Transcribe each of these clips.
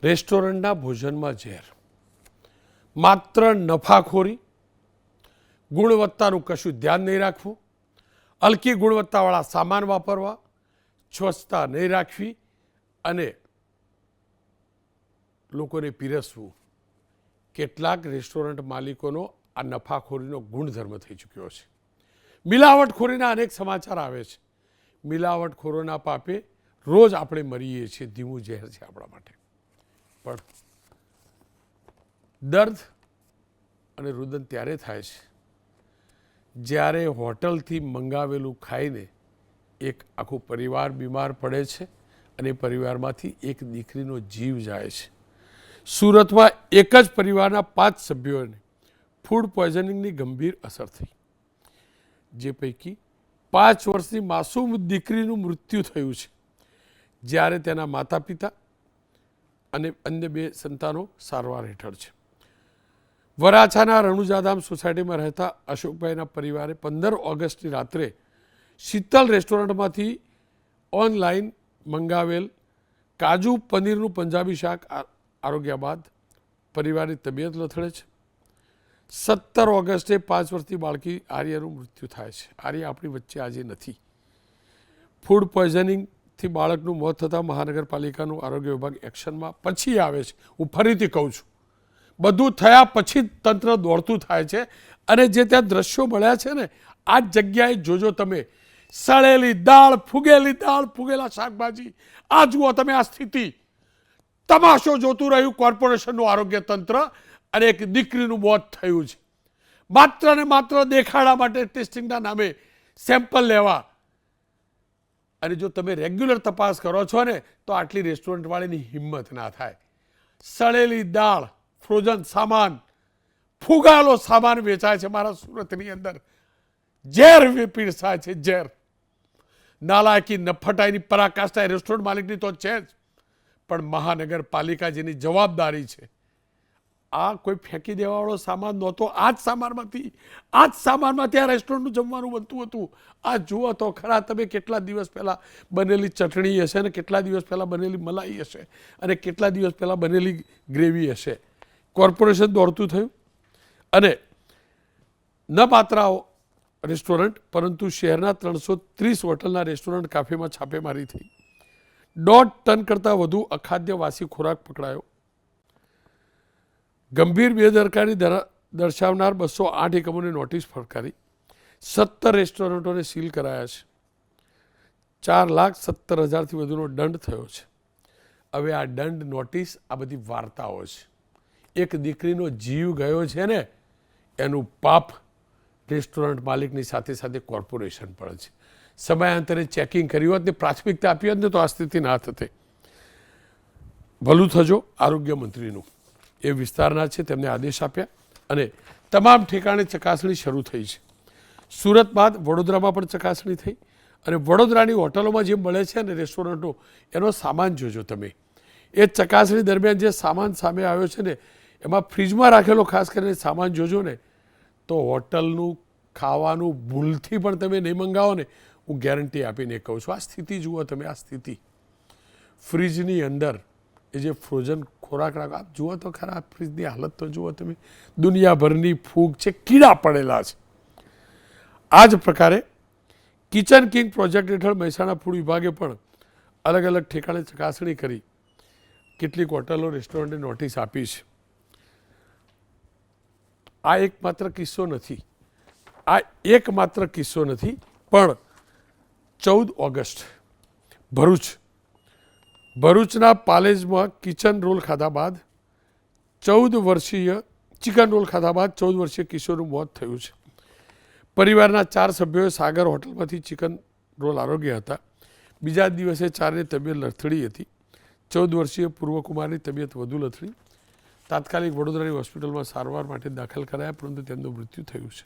રેસ્ટોરન્ટના ભોજનમાં ઝેર, માત્ર નફાખોરી, ગુણવત્તાનું કશું ધ્યાન નહીં રાખવું, હલકી ગુણવત્તાવાળા સામાન વાપરવા, સ્વચ્છતા નહીં રાખવી અને લોકોને પીરસવું. કેટલાક રેસ્ટોરન્ટ માલિકોનો આ નફાખોરીનો ગુણધર્મ થઈ ચૂક્યો છે. મિલાવટખોરીના અનેક સમાચાર આવે છે. મિલાવટખોરોના પાપે રોજ આપણે મરીએ છીએ. ધીમું ઝેર છે આપણા માટે. પણ દર્દ અને રુદન ત્યારે થાય છે જ્યારે હોટલથી મંગાવેલું ખાઈને એક આખું પરિવાર બીમાર પડે છે અને પરિવારમાંથી એક દીકરીનો જીવ જાય છે. સુરતમાં એક જ પરિવારના 5 સભ્યોને ફૂડ પોઈઝનિંગની ગંભીર અસર થઈ, જે પૈકી 5 વર્ષની માસૂમ દીકરીનું મૃત્યુ થયું છે, જ્યારે તેના માતા પિતા અને અન્ય 2 સંતાનો સારવાર હેઠળ છે. વરાછાના રણુજાધામ સોસાયટીમાં રહેતા અશોકભાઈના પરિવારે 15 ઓગસ્ટની રાત્રે શીતલ રેસ્ટોરન્ટમાંથી ઓનલાઈન મંગાવેલ કાજુ પનીરનું પંજાબી શાક આરોગ્યા બાદ પરિવારની તબિયત લથડે છે. 17 ઓગસ્ટે 5 વર્ષની બાળકી આર્યનું મૃત્યુ થાય છે. આર્ય આપણી વચ્ચે આજે નથી. ફૂડ પોઈઝનિંગથી બાળકનું મોત થતાં મહાનગરપાલિકાનું આરોગ્ય વિભાગ એક્શનમાં પછી આવે છે. હું ફરીથી કહું છું, બધું થયા પછી તંત્ર દોડતું થાય છે. અને જે ત્યાં દ્રશ્યો મળ્યા છે ને, આ જ જગ્યાએ જોજો તમે, સળેલી દાળ, ફૂગેલા શાકભાજી, આ જુઓ તમે આ સ્થિતિ. તમાશો જોતું રહ્યું કોર્પોરેશનનું આરોગ્ય તંત્ર અને એક દીકરીનું મોત થયું છે. માત્ર ને માત્ર દેખાડા માટે ટેસ્ટિંગના નામે સેમ્પલ લેવા. અને જો તમે રેગ્યુલર તપાસ કરો છો ને તો આટલી રેસ્ટોરન્ટવાળીની હિંમત ના થાય. સળેલી દાળ, ફ્રોઝન સામાન, ફુગાયેલો સામાન વેચાય છે મારા સુરતની અંદર. ઝેર પીરસાય છે, ઝેર. નાલાયકી, નફટાઈની પરાકાષ્ઠા રેસ્ટોરન્ટ માલિકની તો છે જ, પણ મહાનગરપાલિકા જેની જવાબદારી છે, આ કોઈ ફેંકી દેવાવાળો સામાન નહોતો. આ જ સામાનમાંથી આ રેસ્ટોરન્ટનું જમવાનું બનતું હતું. આ જુઓ તો ખરા તમે, કેટલા દિવસ પહેલાં બનેલી ચટણી હશે અને કેટલા દિવસ પહેલાં બનેલી મલાઈ હશે અને કેટલા દિવસ પહેલાં બનેલી ગ્રેવી હશે. કોર્પોરેશન દોડતું થયું અને ન માત્ર રેસ્ટોરન્ટ પરંતુ શહેરના 330 હોટલના રેસ્ટોરન્ટ કાફેમાં છાપેમારી થઈ. 1.5 ટન કરતાં વધુ અખાદ્ય વાસી ખોરાક પકડાયો. ગંભીર બેદરકારી દર્શાવનાર 208 એકમોને નોટિસ ફટકારી. 17 રેસ્ટોરન્ટોને સીલ કરાયા છે. 4,70,000થી વધુનો દંડ થયો છે. હવે આ દંડ, નોટિસ, આ બધી વાર્તાઓ છે. એક દીકરીનો જીવ ગયો છે ને, એનું પાપ રેસ્ટોરન્ટ માલિકની સાથે સાથે કોર્પોરેશન પણ છે. સમયાંતરે ચેકિંગ કર્યું હોત ને, પ્રાથમિકતા આપી હોત ને, તો આ સ્થિતિ ના થતે. ભલું થજો આરોગ્ય મંત્રીનું. એ વિસ્તારના છે, તેમને આદેશ આપ્યા અને તમામ ઠેકાણે ચકાસણી શરૂ થઈ છે. સુરત બાદ વડોદરામાં પણ ચકાસણી થઈ અને વડોદરાની હોટલોમાં જે મળે છે ને રેસ્ટોરન્ટો, એનો સામાન જોજો તમે. એ ચકાસણી દરમિયાન જે સામાન સામે આવ્યો છે ને, એમાં ફ્રીજમાં રાખેલો ખાસ કરીને સામાન જોજો ને, તો હોટલનું ખાવાનું ભૂલથી પણ તમે નહીં મંગાવો ને, હું ગેરંટી આપીને કહું છું. આ સ્થિતિ જુઓ તમે, આ સ્થિતિ. ફ્રીજની અંદર એ જે ફ્રોઝન ખોરાક રાખો, આપ જુઓ તો ખરા, ફ્રીજની હાલત તો જુઓ તમે. દુનિયાભરની ફૂગ છે, કીડા પડેલા છે. આ જ પ્રકારે કિચન કિંગ પ્રોજેક્ટ હેઠળ મહેસાણા ફૂડ વિભાગે પણ અલગ અલગ ઠેકાણે ચકાસણી કરી કેટલીક હોટલો, રેસ્ટોરન્ટને નોટિસ આપી છે. આ એકમાત્ર કિસ્સો નથી, પણ 14 ઓગસ્ટ ભરૂચના પાલેજમાં ચિકન રોલ ખાધા બાદ 14 વર્ષીય કિશોરનું મોત થયું છે. પરિવારના 4 સભ્યોએ સાગર હોટલમાંથી ચિકન રોલ આરોગ્યા હતા. બીજા દિવસે 4ની તબિયત લથડી હતી. 14 વર્ષીય પૂર્વકુમારની તબિયત વધુ લથડી. તાત્કાલિક વડોદરાની હોસ્પિટલમાં સારવાર માટે દાખલ કરાયા, પરંતુ તેમનું મૃત્યુ થયું છે.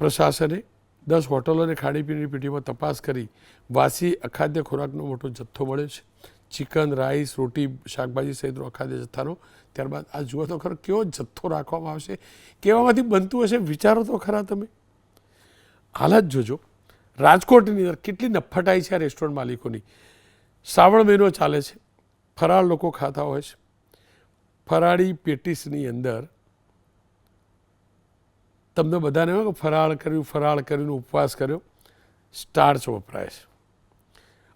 પ્રશાસને 10 હોટલો અને ખાણીપીણીની પેઢીમાં તપાસ કરી વાસી અખાદ્ય ખોરાકનો મોટો જથ્થો મળ્યો છે. ચિકન, રાઈસ, રોટી, શાકભાજી સહિતનો અખાદ્ય જથ્થાનો. ત્યારબાદ આ જુઓ તો ખરો કેવો જથ્થો રાખવામાં આવશે, કેવામાંથી બનતું હશે, વિચારો તો ખરા તમે. હાલત જોજો. રાજકોટની અંદર કેટલી નફટાઈ છે આ રેસ્ટોરન્ટ માલિકોની. શ્રાવણ મહિનો ચાલે છે, ફરાળ લોકો ખાતા હોય છે. ફરાળી પેટીસની અંદર તમને બધાને હોય કે ફરાળ કર્યું ઉપવાસ કર્યો, સ્ટાર્ચ વપરાય છે.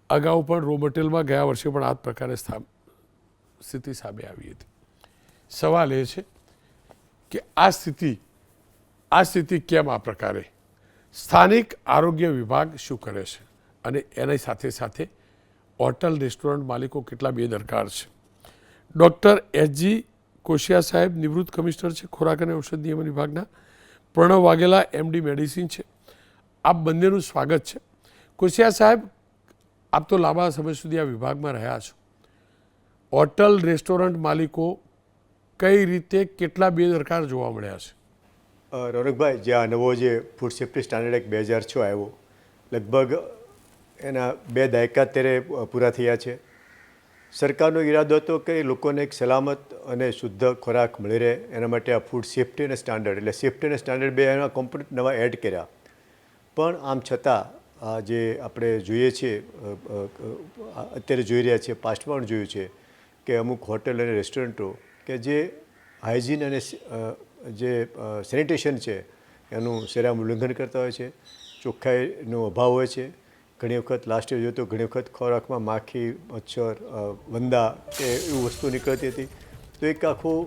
અગાઉ પણ રો મટીરિયલમાં ગયા વર્ષે પણ આ જ પ્રકારે સ્થિતિ સામે આવી હતી. સવાલ એ છે કે આ સ્થિતિ કેમ આ પ્રકારે? સ્થાનિક આરોગ્ય વિભાગ શું કરે છે અને એની સાથે સાથે હોટલ રેસ્ટોરન્ટ માલિકો કેટલા બેદરકાર છે? ડૉક્ટર એચ.જી. કોશિયા સાહેબ નિવૃત્ત કમિશનર છે ખોરાક અને ઔષધ નિયમન વિભાગના. પ્રણવ વાઘેલા એમડી મેડિસિન છે. આપ બંનેનું સ્વાગત છે. કોશિયા સાહેબ, આપ તો લાંબા સમય સુધી આ વિભાગમાં રહ્યા છો. હોટલ રેસ્ટોરન્ટ માલિકો કઈ રીતે કેટલા બેદરકાર જોવા મળ્યા છે? રોનકભાઈ, જે આ નવો જે ફૂડ સેફ્ટી સ્ટાન્ડર્ડ એક્ટ 2006 આવ્યો, લગભગ એના 2 દાયકા અત્યારે પૂરા થયા છે. સરકારનો ઈરાદો હતો કે લોકોને એક સલામત અને શુદ્ધ ખોરાક મળી રહે, એના માટે આ ફૂડ સેફ્ટી અને સ્ટાન્ડર્ડ એટલે સેફ્ટી અને સ્ટાન્ડર્ડ 2 એના કોમ્પોનન્ટ નવા એડ કર્યા. પણ આમ છતાં આ જે આપણે જોઈએ છીએ, અત્યારે જોઈ રહ્યા છીએ, પાસ્ટમાં પણ જોયું છે કે અમુક હોટલ અને રેસ્ટોરન્ટો કે જે હાઇજીન અને જે સેનિટેશન છે એનું સરેઆમ ઉલ્લંઘન કરતા હોય છે, ચોખ્ખાઈનો અભાવ હોય છે. ઘણી વખત લાસ્ટ યર જોયું તો ઘણી વખત ખોરાકમાં માખી, મચ્છર, વંદા કે એવી વસ્તુ નીકળતી હતી. તો એક આખું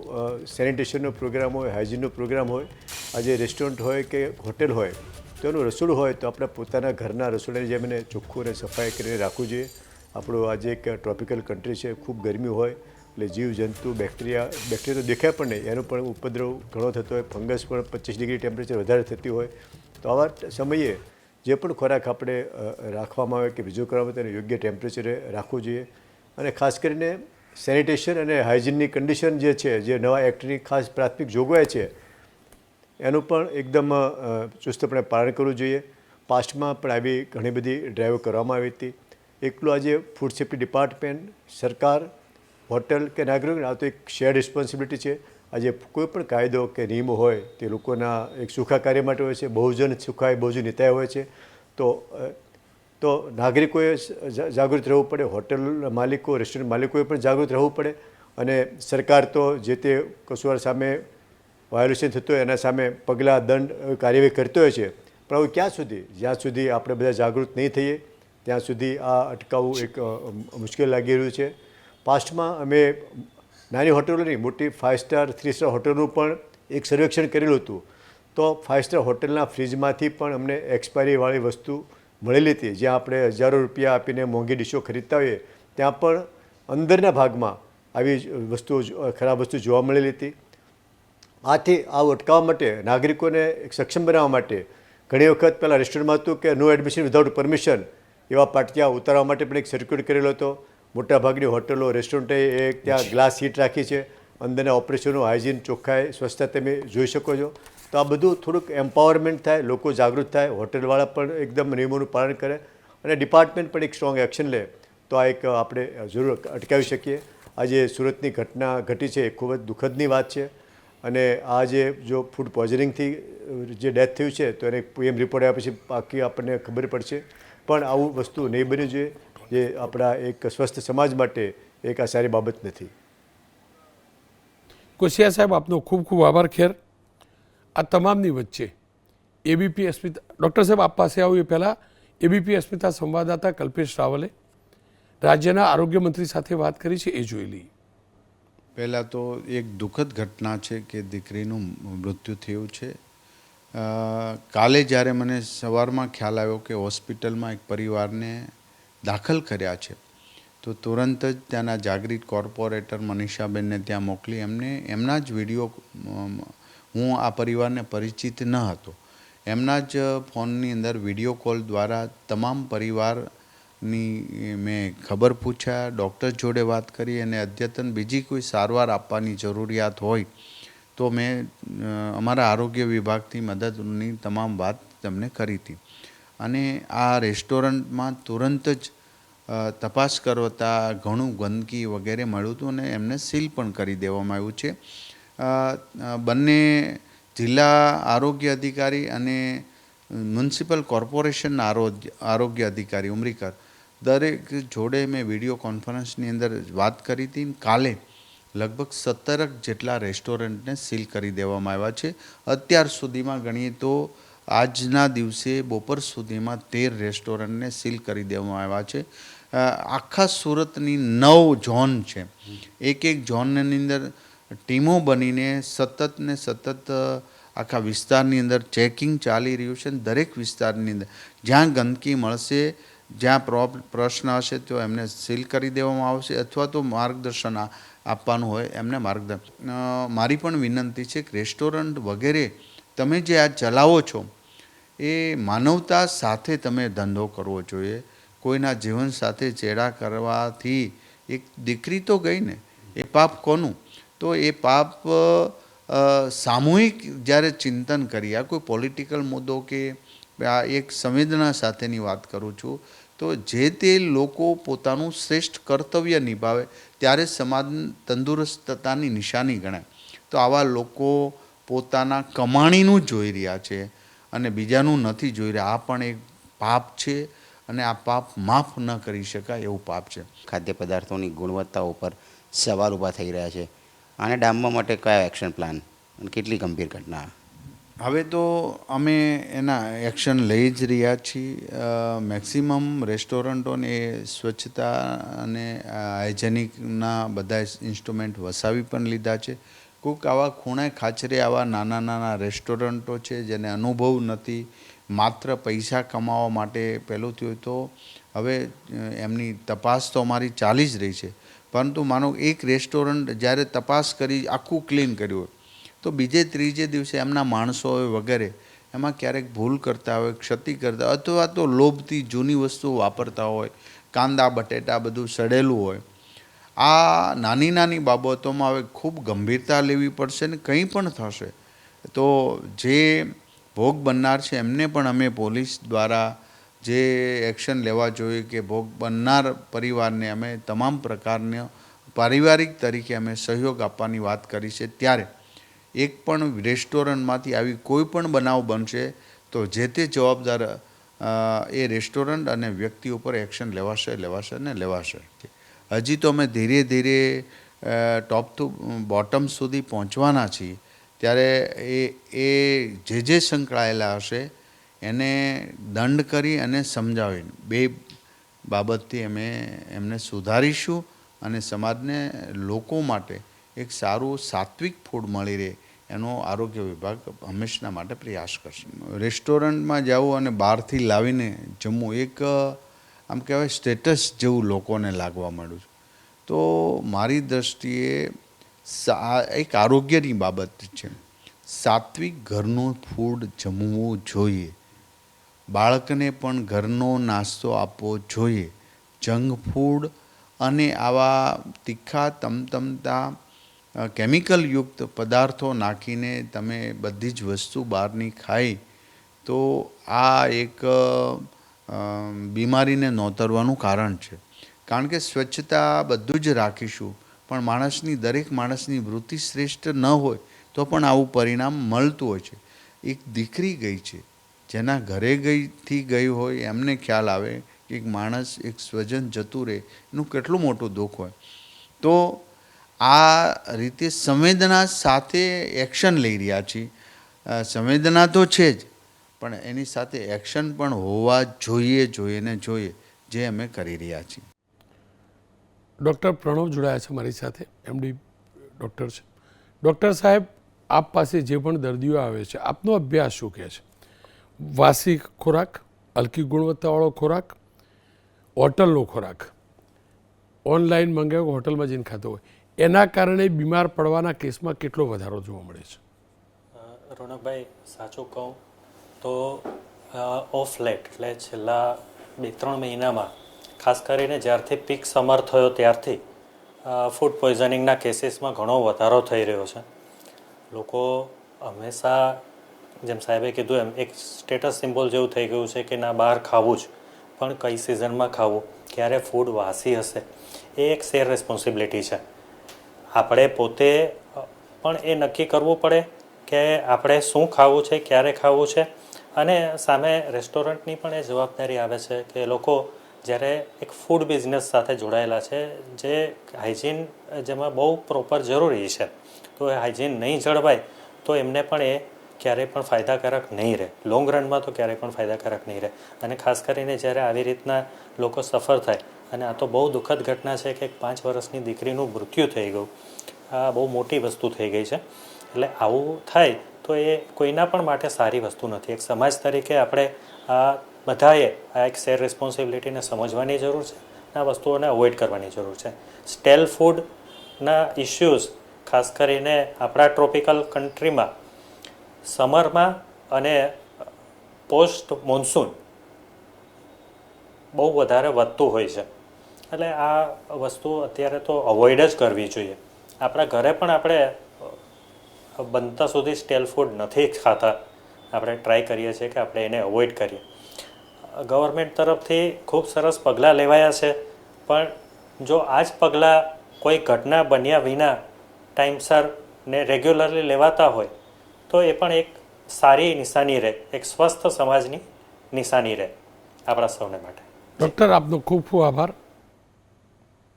સેનિટેશનનો પ્રોગ્રામ હોય, હાઇજીનનો પ્રોગ્રામ હોય. આજે રેસ્ટોરન્ટ હોય કે હોટેલ હોય તો એનું રસોડું હોય તો આપણે પોતાના ઘરના રસોડાની જેમ એને ચોખ્ખું અને સફાઈ કરીને રાખવું જોઈએ. આપણું આજે એક ટ્રોપિકલ કન્ટ્રી છે, ખૂબ ગરમી હોય એટલે જીવજંતુ, બેક્ટેરિયા તો દેખાય પણ નહીં, એનો પણ ઉપદ્રવ ઘણો થતો હોય. ફંગસ પણ 25 ડિગ્રી ટેમ્પરેચર વધારે થતી હોય. તો આવા સમયે જે પણ ખોરાક આપણે રાખવામાં આવે કે બીજું કરવામાં આવે તેને યોગ્ય ટેમ્પરેચરે રાખવું જોઈએ. અને ખાસ કરીને સેનિટેશન અને હાઇજીનની કન્ડિશન જે છે, જે નવા એક્ટની ખાસ પ્રાથમિક જોગવાઈ છે, એનું પણ એકદમ ચુસ્તપણે પાલન કરવું જોઈએ. પાસ્ટમાં પણ આવી ઘણી બધી ડ્રાઈવો કરવામાં આવી હતી. એકલું આજે ફૂડ સેફ્ટી ડિપાર્ટમેન્ટ, સરકાર, હોટલ કે નાગરિક, આ તો એક શેર રિસ્પોન્સિબિલિટી છે. આજે કોઈ પણ કાયદો કે નિયમો હોય તે લોકોના એક સુખાકારી માટે હોય છે. બહુજન સુખાય બહુજન હિતાય હોય છે. તો નાગરિકોએ જાગૃત રહેવું પડે, હોટલ માલિકો, રેસ્ટોરન્ટ માલિકોએ પણ જાગૃત રહેવું પડે. અને સરકાર તો જે તે કસૂરવાર સામે વાયોલેશન થતું હોય એના સામે પગલાં, દંડ, કાર્યવાહી કરતો હોય છે. પણ હવે ક્યાં સુધી? જ્યાં સુધી આપણે બધા જાગૃત નહીં થઈએ ત્યાં સુધી આ અટકાવવું એક મુશ્કેલ લાગી રહ્યું છે. પાસ્ટમાં અમે નાની હોટલોની મોટી 5 સ્ટાર 3 સ્ટાર હોટલનું પણ એક સર્વેક્ષણ કરેલું હતું. તો 5 સ્ટાર હોટલના ફ્રીજમાંથી પણ અમને એક્સપાયરીવાળી વસ્તુ મળેલી હતી. જ્યાં આપણે હજારો રૂપિયા આપીને મોંઘી ડીશો ખરીદતા હોઈએ ત્યાં પણ અંદરના ભાગમાં આવી વસ્તુઓ, ખરાબ વસ્તુ જોવા મળેલી હતી. આથી આવું અટકાવવા માટે, નાગરિકોને સક્ષમ બનાવવા માટે ઘણી વખત પહેલાં રેસ્ટોરન્ટમાં હતું કે નો એડમિશન વિધાઉટ પરમિશન, એવા પાટિયા ઉતારવા માટે પણ એક સર્ક્યુલેટ કરેલો હતો. મોટાભાગની હોટલો, રેસ્ટોરન્ટે ત્યાં ગ્લાસ સીટ રાખી છે. અંદરના ઓપરેશનો, હાઇજીન, ચોખ્ખાઈ, સ્વચ્છતા તમે જોઈ શકો છો. તો આ બધું થોડુંક એમ્પાવરમેન્ટ થાય, લોકો જાગૃત થાય, હોટલવાળા પણ એકદમ નિયમોનું પાલન કરે અને ડિપાર્ટમેન્ટ પણ એક સ્ટ્રોંગ એક્શન લે તો આ એક આપણે જરૂર અટકાવી શકીએ. આજે સુરતની ઘટના ઘટી છે એ ખૂબ જ દુઃખદની વાત છે. અને આ જે જો ફૂડ પોઈઝનિંગથી જે ડેથ થયું છે તો એને PM રિપોર્ટ આવ્યા પછી બાકી આપણને ખબર પડશે. પણ આવું વસ્તુ નહીં બનવી જોઈએ, જે આપણા એક સ્વસ્થ સમાજ માટે એક આ સારી બાબત નથી. કોશિયા સાહેબ, આપનો ખૂબ ખૂબ આભાર. ખેર, આ તમામની વચ્ચે ABP અસ્મિતા, ડૉક્ટર સાહેબ આપ પાસે આવું એ પહેલાં ABP અસ્મિતા સંવાદદાતા કલ્પેશ રાવલે રાજ્યના આરોગ્ય મંત્રી સાથે વાત કરી છે, એ જોઈ લઈએ. પહેલાં તો એક દુઃખદ ઘટના છે કે દીકરીનું મૃત્યુ થયું છે. કાલે જ્યારે મને સવારમાં ખ્યાલ આવ્યો કે હોસ્પિટલમાં એક પરિવારને દાખલ કર્યા છે તો તુરંત જ ત્યાંના જાગૃત કોર્પોરેટર મનીષાબેનને ત્યાં મોકલી એમના જ વિડીયો, હું આ પરિવારને પરિચિત ન હતો, એમના જ ફોનની અંદર વિડીયો કોલ દ્વારા તમામ પરિવારની મેં ખબર પૂછ્યા, ડૉક્ટર જોડે વાત કરી અને અદ્યતન બીજી કોઈ સારવાર આપવાની જરૂરિયાત હોય તો મેં અમારા આરોગ્ય વિભાગથી મદદની તમામ વાત તેમને કરી હતી. અને આ રેસ્ટોરન્ટમાં તુરંત જ તપાસ કરતા ઘણું ગંદકી વગેરે મળ્યું હતું અને એમને સીલ પણ કરી દેવામાં આવ્યું છે. બંને જિલ્લા આરોગ્ય અધિકારી અને મ્યુનિસિપલ કોર્પોરેશનના આરોગ્ય અધિકારી ઉમરીકર દરેક જોડે મેં વિડીયો કોન્ફરન્સની અંદર વાત કરી હતી. કાલે લગભગ 17 જેટલા રેસ્ટોરન્ટને સીલ કરી દેવામાં આવ્યા છે. અત્યાર સુધીમાં ગણીએ તો આજના દિવસે બપોર સુધીમાં 13 રેસ્ટોરન્ટને સીલ કરી દેવામાં આવ્યા છે. આખા સુરતની 9 ઝોન છે. એક ઝોનની અંદર ટીમો બનીને સતત આખા વિસ્તારની અંદર ચેકિંગ ચાલી રહ્યું છે. દરેક વિસ્તારની અંદર જ્યાં ગંદકી મળશે, જ્યાં પ્રશ્ન હશે તો એમને સીલ કરી દેવામાં આવશે, અથવા તો માર્ગદર્શન આપવાનું હોય એમને માર્ગદર્શન. મારી પણ વિનંતી છે કે રેસ્ટોરન્ટ વગેરે તમે જે આ ચલાવો છો એ માનવતા સાથે તમે ધંધો કરવો જોઈએ. કોઈના જીવન સાથે ચેડા કરવાથી એક દીકરી તો ગઈ ને, એ પાપ કોનું? તો એ પાપ સામૂહિક જ્યારે ચિંતન કરીએ, આ કોઈ પોલિટિકલ મુદ્દો કે આ એક સંવેદના સાથેની વાત કરું છું, તો જે તે લોકો પોતાનું શ્રેષ્ઠ કર્તવ્ય નિભાવે ત્યારે સમાજ તંદુરસ્તતાની નિશાની ગણાય. તો આવા લોકો પોતાના કમાણીનું જોઈ રહ્યા છે અને બીજાનું નથી જોઈ રહ્યા. આ પણ એક પાપ છે અને આ પાપ માફ ન કરી શકાય એવું પાપ છે. ખાદ્ય પદાર્થોની ગુણવત્તા ઉપર સવાલ ઊભા થઈ રહ્યા છે. આને ડામવા માટે કયા એક્શન પ્લાન અને કેટલી ગંભીર ઘટના? હવે તો અમે એના એક્શન લઈ જ રહ્યા છીએ. મેક્સિમમ રેસ્ટોરન્ટોને સ્વચ્છતા અને હાઇજેનિકના બધા ઇન્સ્ટ્રુમેન્ટ વસાવી પણ લીધા છે. કોઈક આવા ખૂણે ખાચરે આવા નાના રેસ્ટોરન્ટો છે જેને અનુભવ નથી, માત્ર પૈસા કમાવા માટે પહેલું થયું, તો હવે એમની તપાસ તો અમારી ચાલી જ રહી છે. પરંતુ માનો એક રેસ્ટોરન્ટ જ્યારે તપાસ કરી આખું ક્લીન કર્યું હોય તો બીજે ત્રીજે દિવસે એમના માણસો હોય વગેરે એમાં ક્યારેક ભૂલ કરતા હોય, ક્ષતિ કરતા હોય, અથવા તો લોભથી જૂની વસ્તુઓ વાપરતા હોય, કાંદા બટેટા બધું સડેલું હોય. આ નાની બાબતોમાં હવે ખૂબ ગંભીરતા લેવી પડશે ને કંઈ પણ થશે તો જે ભોગ બનનાર છે એમને પણ અમે પોલીસ દ્વારા જે એક્શન લેવા જોઈએ કે ભોગ બનનાર પરિવારને અમે તમામ પ્રકારના પારિવારિક તરીકે અમે સહયોગ આપવાની વાત કરી છે. ત્યારે એક પણ રેસ્ટોરન્ટમાંથી આવી કોઈ પણ બનાવ બનશે તો જે તે જવાબદાર એ રેસ્ટોરન્ટ અને વ્યક્તિ ઉપર એક્શન લેવાશે. હજી તો અમે ધીરે ટોપ ટુ બોટમ સુધી પહોંચવાના છીએ. ત્યારે એ જે સંકળાયેલા હશે એને દંડ કરી અને સમજાવીને બે બાબતથી અમે એમને સુધારીશું અને સમાજને લોકો માટે એક સારું સાત્વિક ફૂડ મળી રહે એનો આરોગ્ય વિભાગ હંમેશા માટે પ્રયાસ કરશે. રેસ્ટોરન્ટમાં જવું અને બહારથી લાવીને જમવું એક આમ કહેવાય સ્ટેટસ જેવું લોકોને લાગવા માંડ્યું છે. તો મારી દૃષ્ટિએ એક આરોગ્યની બાબત છે. સાત્વિક ઘરનું ફૂડ જમવું જોઈએ. બાળકને પણ ઘરનો નાસ્તો આપવો જોઈએ. જંક ફૂડ અને આવા તીખા તમતમતા કેમિકલયુક્ત પદાર્થો નાખીને તમે બધી જ વસ્તુ બહારની ખાઈ તો આ એક બીમારીને નોતરવાનું કારણ છે. કારણ કે સ્વચ્છતા બધું જ રાખીશું પણ દરેક માણસની વૃત્તિ શ્રેષ્ઠ ન હોય તો પણ આવું પરિણામ મળતું હોય છે. એક દીકરી ગઈ છે, જેના ઘરે ગઈ હોય એમને ખ્યાલ આવે કે એક માણસ, એક સ્વજન જતું રહે એનું કેટલું મોટું દુઃખ હોય. તો આ રીતે સંવેદના સાથે એક્શન લઈ રહ્યા છીએ. સંવેદના તો છે જ, પણ એની સાથે એક્શન પણ હોવા જોઈએ જે અમે કરી રહ્યા છીએ. ડૉક્ટર પ્રણવ જોડાયા છે મારી સાથે, એમડી ડૉક્ટર છે. ડૉક્ટર સાહેબ, આપ પાસે જે પણ દર્દીઓ આવે છે, આપનો અભ્યાસ શું કહે છે? વાસી ખોરાક, હલકી ગુણવત્તાવાળો ખોરાક, હોટલનો ખોરાક, ઓનલાઈન મંગાવ્યો હોટલમાં જઈને ખાતો હોય, એના કારણે બીમાર પડવાના કેસમાં કેટલો વધારો જોવા મળે છે? રોનકભાઈ, સાચું કહું તો ઓફ લેટ એટલે છેલ્લા 2-3 મહિનામાં, ખાસ કરીને જ્યારથી પીક સમર થયો ત્યારથી ફૂડ પોઈઝનિંગના કેસીસમાં ઘણો વધારો થઈ રહ્યો છે. લોકો હંમેશા, જેમ સાહેબે કીધું એમ, એક સ્ટેટસ સિમ્બોલ જેવું થઈ ગયું છે કે ના, બહાર ખાવું જ, પણ કઈ સિઝનમાં ખાવું, ક્યારે ફૂડ વાસી હશે, એ એક શેર રિસ્પોન્સિબિલિટી છે. આપણે પોતે પણ એ નક્કી કરવું પડે કે આપણે શું ખાવું છે, ક્યારે ખાવું છે, અને સામે રેસ્ટોરન્ટની પણ એ જવાબદારી આવે છે કે લોકો જ્યારે એક ફૂડ બિઝનેસ સાથે જોડાયેલા છે, જે હાઇજીન જેમાં બહુ પ્રોપર જરૂરી છે. તો એ હાઇજીન નહીં જળવાય તો એમને પણ એ ક્યારેય પણ ફાયદાકારક નહીં રહે, લોંગ રનમાં તો ક્યારેય પણ ફાયદાકારક નહીં રહે. અને ખાસ કરીને જ્યારે આવી રીતના લોકો સફર થાય, અને આ તો બહુ દુઃખદ ઘટના છે કે 5 વર્ષની દીકરીનું મૃત્યુ થઈ ગયું, આ બહુ મોટી વસ્તુ થઈ ગઈ છે. એટલે આવું થાય તો એ કોઈના પણ માટે સારી વસ્તુ નથી. એક સમાજ તરીકે આપણે આ બધાએ આ એક શેર રિસ્પોન્સિબિલિટીને સમજવાની જરૂર છે, આ વસ્તુઓને અવોઇડ કરવાની જરૂર છે. સ્ટેલ ફૂડના ઇસ્યુઝ ખાસ કરીને આપણા ટ્રોપિકલ કન્ટ્રીમાં સમરમાં અને પોસ્ટ મોન્સૂન બહુ વધારે વધતું હોય છે. એટલે આ વસ્તુ અત્યારે તો અવોઇડ જ કરવી જોઈએ. આપણા ઘરે પણ આપણે બનતા સુધી સ્ટેલ ફૂડ નથી ખાતા, આપણે ટ્રાય કરીએ છીએ કે આપણે એને અવોઇડ કરીએ. ગવર્મેન્ટ તરફથી ખૂબ સરસ પગલાં લેવાયા છે, પણ જો આ જ પગલાં કોઈ ઘટના બન્યા વિના ટાઈમસર ને રેગ્યુલરલી લેવાતા હોય તો એ પણ એક સારી નિશાની રહે, એક સ્વસ્થ સમાજની નિશાની રહે આપણા સૌને માટે. ડૉક્ટર, આપનો ખૂબ ખૂબ આભાર.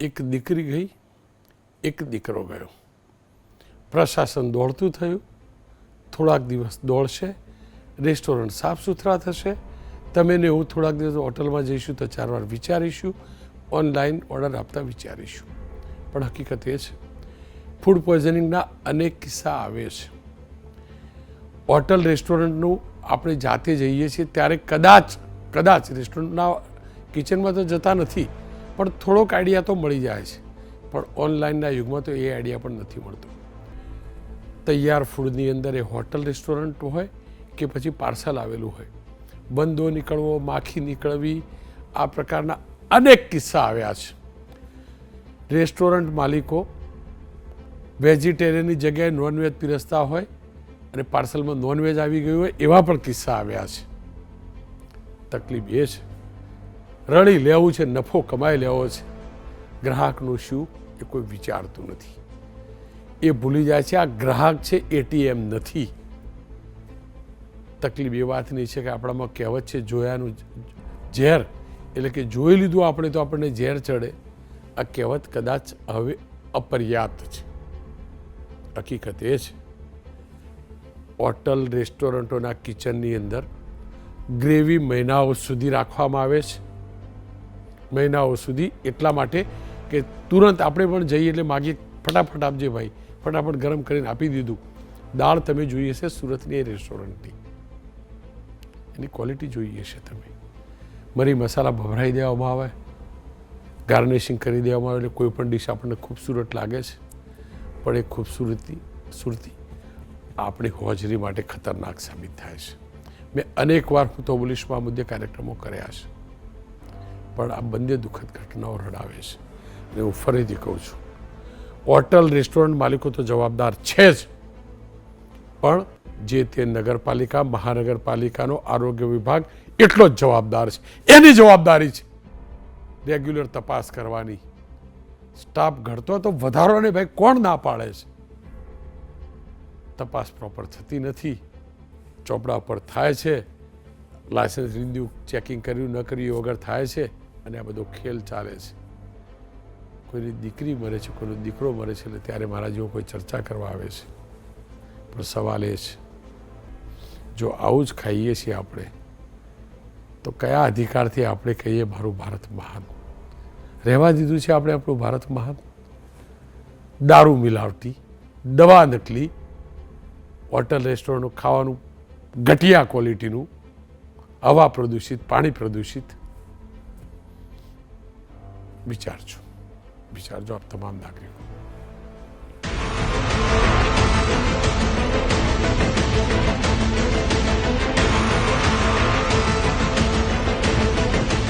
એક દીકરી ગઈ, એક દીકરો ગયો. પ્રશાસન દોડતું થયું, થોડાક દિવસ દોડશે, રેસ્ટોરન્ટ સાફ સુથરા થશે, તમે ને એવું થોડાક દિવસ હોટલમાં જઈશું તો 4 વાર વિચારીશું, ઓનલાઈન ઓર્ડર આપતા વિચારીશું. પણ હકીકત એ છે ફૂડ પોઈઝનિંગના અનેક કિસ્સા આવે છે. હોટલ રેસ્ટોરન્ટનું આપણે જાતે જઈએ છીએ ત્યારે કદાચ રેસ્ટોરન્ટના કિચનમાં તો જતા નથી, પણ થોડોક આઈડિયા તો મળી જાય છે. પણ ઓનલાઈનના યુગમાં તો એ આઈડિયા પણ નથી મળતો. તૈયાર ફૂડની અંદર એ હોટલ રેસ્ટોરન્ટ હોય કે પછી પાર્સલ આવેલું હોય, બંદો નીકળવો, માખી નીકળવી, આ પ્રકારના અનેક કિસ્સા આવ્યા છે. રેસ્ટોરન્ટ માલિકો વેજીટેરિયનની જગ્યાએ નોનવેજ પીરસતા હોય અને પાર્સલમાં નોનવેજ આવી ગયું હોય, એવા પણ કિસ્સા આવ્યા છે. તકલીફ એ છે, રડી લેવું છે, નફો કમાઈ લેવો છે, ગ્રાહકનું શું એ કોઈ વિચારતું નથી. એ ભૂલી જાય છે આ ગ્રાહક છે, એટીએમ નથી. તકલીફ એ વાતની છે કે આપણામાં કહેવત છે જોયાનું ઝેર, એટલે કે જોઈ લીધું આપણે તો આપણને ઝેર ચડે. આ કહેવત કદાચ હવે અપર્યાપ્ત છે. હકીકત એ છે હોટલ રેસ્ટોરન્ટોના કિચનની અંદર ગ્રેવી મહિનાઓ સુધી રાખવામાં આવે છે. મહિનાઓ સુધી એટલા માટે કે તુરંત આપણે પણ જઈએ એટલે માગીએ ફટાફટ આપજે ભાઈ, ફટાફટ ગરમ કરીને આપી દીધું. દાળ તમે જોઈએ છે સુરતની રેસ્ટોરન્ટની, એની ક્વોલિટી જોઈએ છે તમે. મરી મસાલા ભભરાઈ દેવામાં આવે, ગાર્નિશિંગ કરી દેવામાં આવે, એટલે કોઈ પણ ડીશ આપણને ખૂબસૂરત લાગે છે, પણ એ સુરતી આપણી હોજરી માટે ખતરનાક સાબિત થાય છે. મેં અનેકવાર હું તો પોલીસમાં મુદ્દે કાર્યક્રમો કર્યા છે, પણ આ બંને દુઃખદ ઘટનાઓ રડાવે છે. અને હું ફરીથી કહું છું, હોટલ રેસ્ટોરન્ટ માલિકો તો જવાબદાર છે જ, પણ જે તે નગરપાલિકા, મહાનગરપાલિકાનો આરોગ્ય વિભાગ એટલો જ જવાબદાર છે. એની જવાબદારી છે રેગ્યુલર તપાસ કરવાની. સ્ટાફ ઘટતો તો વધારવાને ભાઈ કોણ ના પાડે છે? તપાસ પ્રોપર થતી નથી, ચોપડા પર થાય છે, લાયસન્સ રિન્યુ ચેકિંગ કર્યું ન કર્યું વગર થાય છે, અને આ બધો ખેલ ચાલે છે. કોઈની દીકરી મરે છે, કોઈનો દીકરો મરે છે, એટલે ત્યારે મારા જેવો કોઈ ચર્ચા કરવા આવે છે. પણ સવાલ એ છે, જો આવું જ ખાઈએ છીએ આપણે, તો કયા અધિકારથી આપણે કહીએ મારું ભારત મહાન? રહેવા દીધું છે આપણે આપણું ભારત મહાન? દારૂ મિલાવટી, દવા નકલી, હોટલ રેસ્ટોરન્ટ ખાવાનું ઘટિયા ક્વોલિટીનું, હવા પ્રદૂષિત, પાણી પ્રદૂષિત. વિચારજો આપ તમામ નાગરિકો.